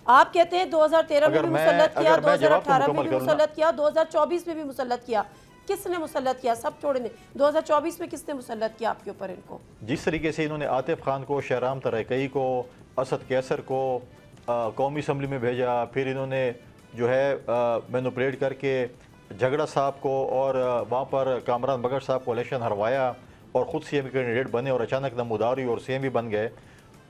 आप कहते हैं 2013 में भी मुसल्लत किया, 2018 में भी मुकम्मल मुसल्लत किया, 2024 में भी मुसल्लत किया। किसने मुसल्लत किया? सब छोड़ दें, 2024 में किसने मुसल्लत किया आपके ऊपर इनको? जिस तरीके से इन्होंने आतिफ खान को, शहराम तरकई को, असद कैसर को कौमी असम्बली में भेजा, फिर इन्होंने जो है मैनुपलेट करके झगड़ा साहब को और वहाँ पर कामरान मगर साहब को इलेक्शन हरवाया और ख़ुद CM कैंडिडेट बने और अचानक नमूदार हुई और CM भी बन गए।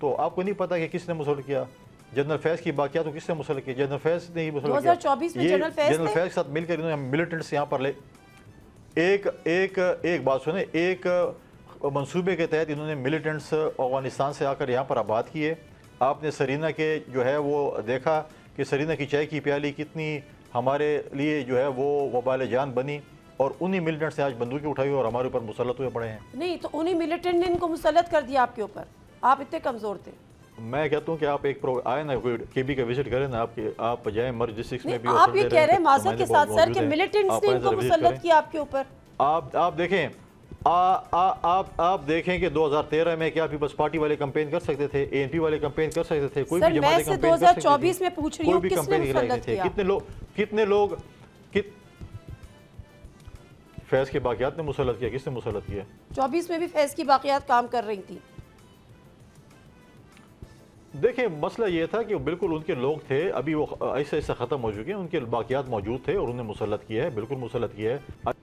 तो आपको नहीं पता कि किसने मुसल्लत किया? जनरल फैज़ की बात तो किसने मुसल्लत किया? जनरल फैज़ ने ही मुसल्लत किया। 2024 में जनरल फैज़ के साथ मिलकर इन्होंने मिलिटेंट्स यहाँ पर ले एक बात सुने, एक मंसूबे के तहत इन्होंने मिलिटेंट्स अफगानिस्तान से आकर यहाँ पर आबाद किए। आपने सरीना के जो है वो देखा कि सरीना की चाय की प्याली कितनी हमारे लिए जो है वो वबाल जान बनी, और उन्हीं मिलिटेंट्स ने आज बंदूकें उठाई और हमारे ऊपर मुसल्लत हुए पड़े हैं। नहीं तो उन्हीं मिलिटेंट ने इनको मुसल्लत कर दिया आपके ऊपर, आप इतने कमजोर थे। मैं कहता हूँ कि आप एक आए ना, कोई केबी का विजिट करें ना, आप जाए मर्ज डिस्ट्रिक्ट में भी। आप ये कह रहे हैं माजरत के साथ सर कि मिलिटेंट्स ने इनको मुसल्लत किया आपके ऊपर। आप देखें, आप देखें कि 2013 में क्या पीपल्स पार्टी वाले कैंपेन कर सकते थे, ANP वाले कैंपेन कर सकते थे, कोई भी जमात कैंपेन 2024 में पूछ रही हूं किसने मुसल्लत किया? कितने लोग फैज के बाकियात ने मुसल्लत किया? किसने मुसल्लत किया? 24 में भी फैज की बाकियात काम कर रही थी। देखें, मसला ये था कि बिल्कुल उनके लोग थे, अभी वो ऐसे ऐसे ख़त्म हो चुके हैं, उनके बाकियात मौजूद थे और उन्हें मुसल्लत किया है, बिल्कुल मुसल्लत किया है।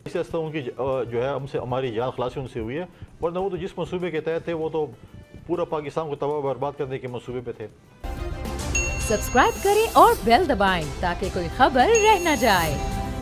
ऐसे ऐसे उनकी जो है हमसे हमारी जान खलासी उनसे हुई है, वरना वो तो जिस मंसूबे के तहत थे वो तो पूरा पाकिस्तान को तबाह बर्बाद करने के मंसूबे पे थे। सब्सक्राइब करें और बेल दबाएं ताकि कोई खबर रह न जाए।